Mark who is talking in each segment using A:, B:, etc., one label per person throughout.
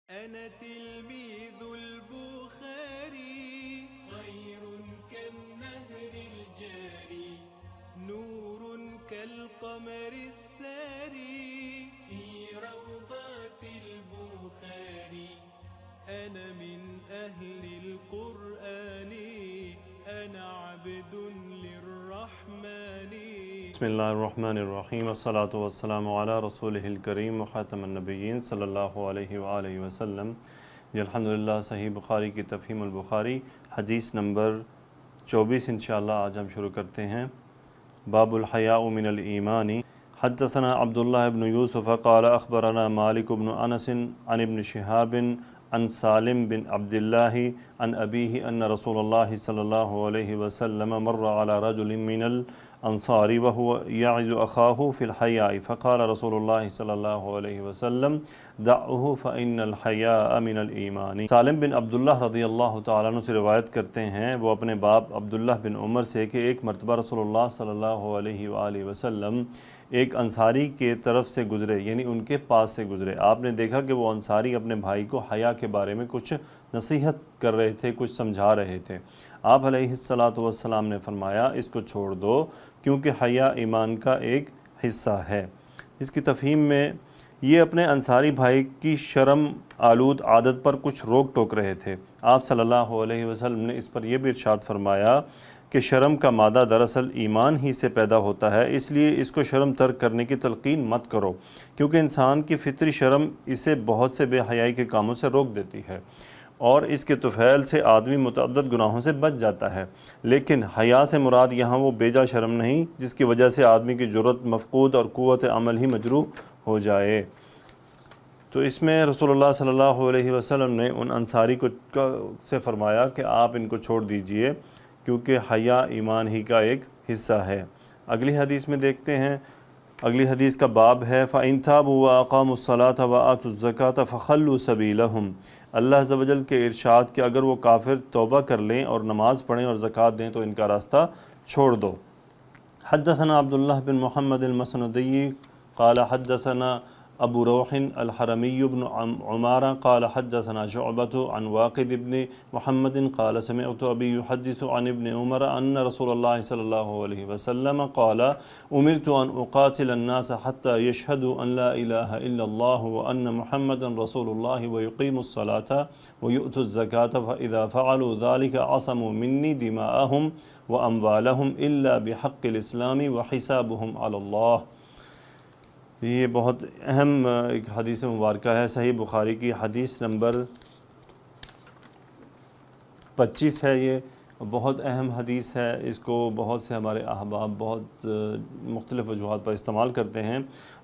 A: أنا تلميذ البخاري خير كالنهر الجاري نور كالقمر الساري في روضات البخاري أنا من أهل القرآن أنا عبد للرحمن.
B: بسم اللہ الرحمن الرحیم، والصلاة والسلام علی رسولہ الکریم وخاتم النبیین صلی اللہ علیہ وآلہ وسلم. الحمدللہ صحیح بخاری کی تفہیم البخاری حدیث نمبر 24 انشاءاللہ آج ہم شروع کرتے ہیں. باب الحیاء من الایمان. حدثنا عبداللہ بن یوسف قال اخبرنا مالک بن انس عن ابن شہاب عن سالم بن عبداللہ عن ابیہ ان رسول اللہ صلی اللہ علیہ وسلم مر على رجل من الانصار وهو يعز اخاه في الحياء فقال رسول اللہ صلی اللہ علیہ وسلم دعه فإن الحیاء من الایمان. سالم بن عبداللہ رضی اللہ تعالیٰ عنہ سے روایت کرتے ہیں وہ اپنے باپ عبداللہ بن عمر سے کہ ایک مرتبہ رسول اللہ صلی اللہ علیہ وآلہ وسلم ایک انصاری کے طرف سے گزرے، یعنی ان کے پاس سے گزرے. آپ نے دیکھا کہ وہ انصاری اپنے بھائی کو حیا کے بارے میں کچھ نصیحت کر رہے تھے، کچھ سمجھا رہے تھے. آپ علیہ السلام نے فرمایا اس کو چھوڑ دو کیونکہ حیا ایمان کا ایک حصہ ہے. اس کی تفہیم میں یہ اپنے انصاری بھائی کی شرم آلود عادت پر کچھ روک ٹوک رہے تھے. آپ صلی اللہ علیہ وسلم نے اس پر یہ بھی ارشاد فرمایا کہ شرم کا مادہ دراصل ایمان ہی سے پیدا ہوتا ہے، اس لیے اس کو شرم ترک کرنے کی تلقین مت کرو کیونکہ انسان کی فطری شرم اسے بہت سے بے حیائی کے کاموں سے روک دیتی ہے اور اس کے طفیل سے آدمی متعدد گناہوں سے بچ جاتا ہے. لیکن حیا سے مراد یہاں وہ بیجا شرم نہیں جس کی وجہ سے آدمی کی جرأت مفقود اور قوت عمل ہی مجروح ہو جائے. تو اس میں رسول اللہ صلی اللہ علیہ وسلم نے ان انصاری سے فرمایا کہ آپ ان کو چھوڑ دیجئے کیونکہ حیا ایمان ہی کا ایک حصہ ہے. اگلی حدیث میں دیکھتے ہیں. اگلی حدیث کا باب ہے فَإِن تَابُوا وَأَقَامُوا الصَّلَاةَ وَآتُوا الزَّكَاةَ فَخَلُّوا سَبِيلَهُمْ. اللہ عز و جل کے ارشاد کہ اگر وہ کافر توبہ کر لیں اور نماز پڑھیں اور زکوٰۃ دیں تو ان کا راستہ چھوڑ دو. حدثنا عبداللہ بن محمد المسندی قال حدثنا ابو روح الحرمی بن عمارہ قال حدثنا شعبۃ عن واقد بن محمد قال سمعت ابی يحدث عن ابن عمر ان رسول اللہ صلی اللہ علیہ وسلم قال امرت ان اقاتل الناس حتى يشهدوا ان لا الہ الا اللہ وان محمدا رسول اللہ ويقيموا الصلاة ويؤتوا الزکاة فاذا فعلوا ذلك عصموا مني دماءهم واموالهم الا بحق الاسلام وحسابهم على اللہ. یہ بہت اہم ایک حدیث مبارکہ ہے. صحیح بخاری کی حدیث نمبر 25 ہے. یہ بہت اہم حدیث ہے. اس کو بہت سے ہمارے احباب بہت مختلف وجوہات پر استعمال کرتے ہیں.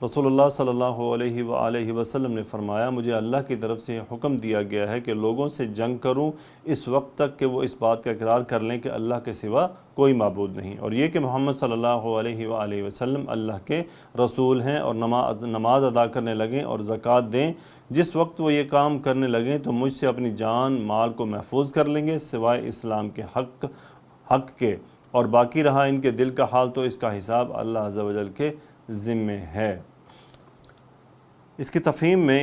B: رسول اللہ صلی اللہ علیہ وآلہ وسلم نے فرمایا مجھے اللہ کی طرف سے حکم دیا گیا ہے کہ لوگوں سے جنگ کروں اس وقت تک کہ وہ اس بات کا اقرار کر لیں کہ اللہ کے سوا کوئی معبود نہیں اور یہ کہ محمد صلی اللہ علیہ وآلہ وسلم اللہ کے رسول ہیں اور نماز ادا کرنے لگیں اور زکوٰۃ دیں. جس وقت وہ یہ کام کرنے لگیں تو مجھ سے اپنی جان مال کو محفوظ کر لیں گے سوائے اسلام کے حق کے، اور باقی رہا ان کے دل کا حال تو اس کا حساب اللہ عز و جل کے ذمے ہے. اس کی تفہیم میں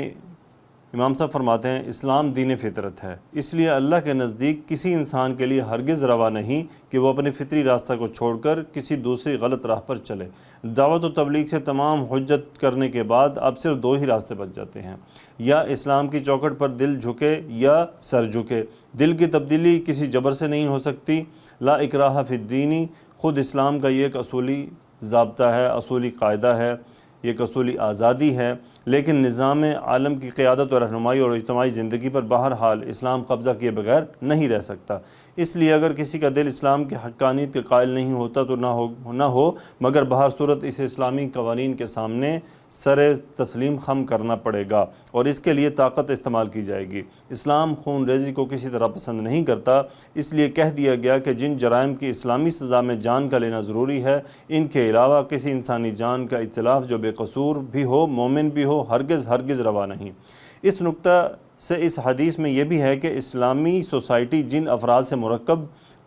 B: امام صاحب فرماتے ہیں اسلام دین فطرت ہے، اس لیے اللہ کے نزدیک کسی انسان کے لیے ہرگز روا نہیں کہ وہ اپنے فطری راستہ کو چھوڑ کر کسی دوسری غلط راہ پر چلے. دعوت و تبلیغ سے تمام حجت کرنے کے بعد اب صرف دو ہی راستے بچ جاتے ہیں، یا اسلام کی چوکھٹ پر دل جھکے یا سر جھکے. دل کی تبدیلی کسی جبر سے نہیں ہو سکتی. لا اکراہ فی الدین خود اسلام کا یہ ایک اصولی ضابطہ ہے، اصولی قاعدہ ہے، یہ ایک اصولی آزادی ہے. لیکن نظام عالم کی قیادت اور رہنمائی اور اجتماعی زندگی پر بہرحال اسلام قبضہ کیے بغیر نہیں رہ سکتا. اس لیے اگر کسی کا دل اسلام کی حقانیت کے قائل نہیں ہوتا تو نہ ہو مگر بہر صورت اسے اسلامی قوانین کے سامنے سر تسلیم خم کرنا پڑے گا اور اس کے لیے طاقت استعمال کی جائے گی. اسلام خون ریزی کو کسی طرح پسند نہیں کرتا، اس لیے کہہ دیا گیا کہ جن جرائم کی اسلامی سزا میں جان کا لینا ضروری ہے ان کے علاوہ کسی انسانی جان کا اتلاف جو بے قصور بھی ہو مومن بھی ہو ہرگز روا نہیں. اس نقطہ سے اس حدیث میں یہ بھی ہے کہ اسلامی سوسائٹی جن افراد سے مرکب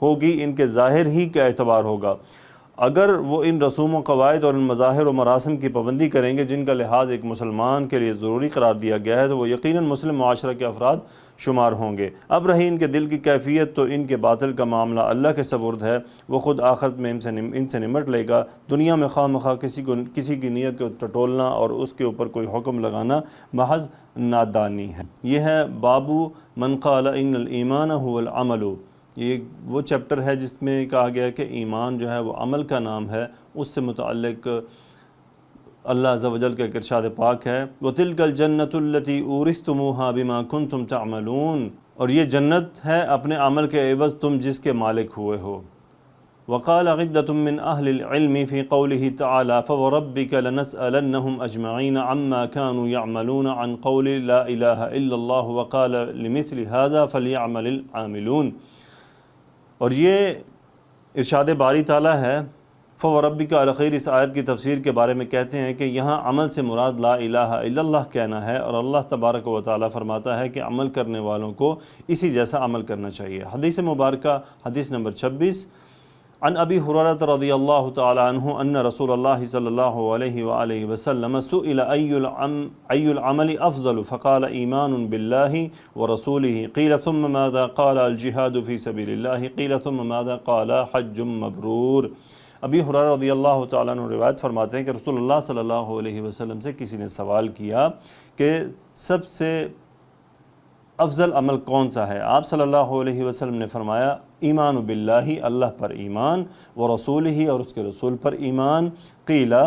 B: ہوگی ان کے ظاہر ہی کا اعتبار ہوگا. اگر وہ ان رسوم و قواعد اور ان مظاہر و مراسم کی پابندی کریں گے جن کا لحاظ ایک مسلمان کے لیے ضروری قرار دیا گیا ہے تو وہ یقیناً مسلم معاشرہ کے افراد شمار ہوں گے۔ اب رہی ان کے دل کی کیفیت تو ان کے باطل کا معاملہ اللہ کے سپرد ہے، وہ خود آخرت میں ان سے نمٹ لے گا۔ دنیا میں خواہ مخواہ کسی کی نیت کو ٹٹولنا اور اس کے اوپر کوئی حکم لگانا محض نادانی ہے۔ یہ ہے بابو من قال ان الایمان هو العمل، یہ وہ چیپٹر ہے جس میں کہا گیا کہ ایمان جو ہے وہ عمل کا نام ہے، اس سے متعلق اللہ عز و جل کا ایک ارشاد پاک ہے وَتِلْكَ الْجَنَّةُ الَّتِي أُورِثْتُمُوهَا بِمَا كُنْتُمْ تَعْمَلُونَ، اور یہ جنت ہے اپنے عمل کے عوض تم جس کے مالک ہوئے ہو۔ وَقَالَ عِدَّةٌ مِّنْ أَهْلِ الْعِلْمِ فِي قَوْلِهِ تَعَالَى فَوَرَبِّكَ لَنَسْأَلَنَّهُمْ أَجْمَعِينَ عَمَّا كَانُوا يَعْمَلُونَ عَنْ قَوْلِ لَا إِلَهَ إِلَّا اللَّهُ وَقَالَ لِمِثْلِ هَذَا فَلْيَعْمَلِ الْعَامِلُونَ۔ اور یہ ارشاد باری تعالیٰ ہے فَوَرَبِّكَ الْخَيْرِ، اس آیت کی تفسیر کے بارے میں کہتے ہیں کہ یہاں عمل سے مراد لا الہ الا اللہ کہنا ہے، اور اللہ تبارک و تعالیٰ فرماتا ہے کہ عمل کرنے والوں کو اسی جیسا عمل کرنا چاہیے۔ حدیث مبارکہ حدیث نمبر 26 عن ابی ہریرہ رضی اللہ تعالی عنہ ان رسول اللہ صلی اللہ علیہ وآلہ وسلم سئل ای العمل افضل فقال ایمان باللہ ورسولہ قیل ثم ماذا قال الجہاد فی سبیل اللہ قیل ثم ماذا قال حج مبرور۔ ابی ہریرہ رضی اللہ تعالیٰ عنہ روایت فرماتے ہیں کہ رسول اللہ صلی اللہ علیہ وسلم سے کسی نے سوال کیا کہ سب سے افضل عمل کون سا ہے؟ آپ صلی اللہ علیہ وسلم نے فرمایا ایمان باللہ، اللہ پر ایمان، ورسولہ، اور اس کے رسول پر ایمان، قیلا،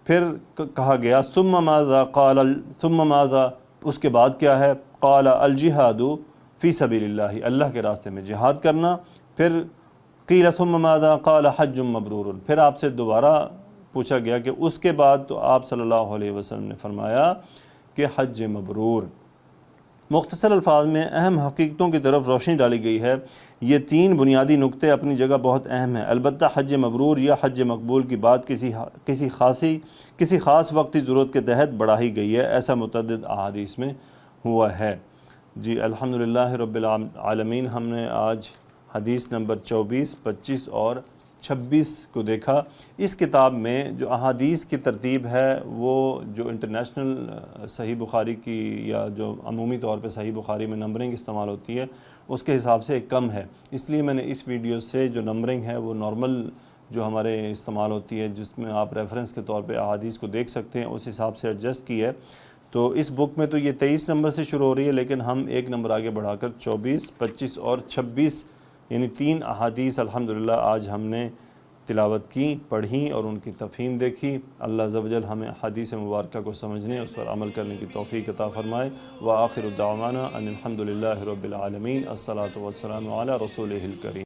B: پھر کہا گیا ثم ماذا قال ثم ماذا، اس کے بعد کیا ہے؟ قال الجہاد فی سبیل اللہ، اللہ کے راستے میں جہاد کرنا، پھر قیل ثم ماذا قال حج مبرور، پھر آپ سے دوبارہ پوچھا گیا کہ اس کے بعد، تو آپ صلی اللہ علیہ وسلم نے فرمایا کہ حج مبرور۔ مختصر الفاظ میں اہم حقیقتوں کی طرف روشنی ڈالی گئی ہے۔ یہ تین بنیادی نقطے اپنی جگہ بہت اہم ہیں، البتہ حج مبرور یا حج مقبول کی بات کسی خاص وقتی ضرورت کے تحت بڑھائی گئی ہے، ایسا متعدد احادیث میں ہوا ہے۔ جی الحمدللہ رب العالمین، ہم نے آج حدیث نمبر 24، 25 اور 26 کو دیکھا۔ اس کتاب میں جو احادیث کی ترتیب ہے وہ جو انٹرنیشنل صحیح بخاری کی یا جو عمومی طور پہ صحیح بخاری میں نمبرنگ استعمال ہوتی ہے اس کے حساب سے ایک کم ہے، اس لیے میں نے اس ویڈیو سے جو نمبرنگ ہے وہ نارمل جو ہمارے استعمال ہوتی ہے جس میں آپ ریفرنس کے طور پہ احادیث کو دیکھ سکتے ہیں اس حساب سے ایڈجسٹ کی ہے۔ تو اس بک میں تو یہ 23 نمبر سے شروع ہو رہی ہے، لیکن ہم ایک نمبر آگے بڑھا کر 24، 25 اور 26 یعنی 3 احادیث الحمدللہ آج ہم نے تلاوت کی، پڑھی اور ان کی تفہیم دیکھی۔ اللہ عز و جل ہمیں حدیث مبارکہ کو سمجھنے، اس پر عمل کرنے کی توفیق عطا فرمائے۔ وآخر دعوانا ان الحمدللہ رب العالمین، الصلاۃ والسلام علی رسولہ الکریم۔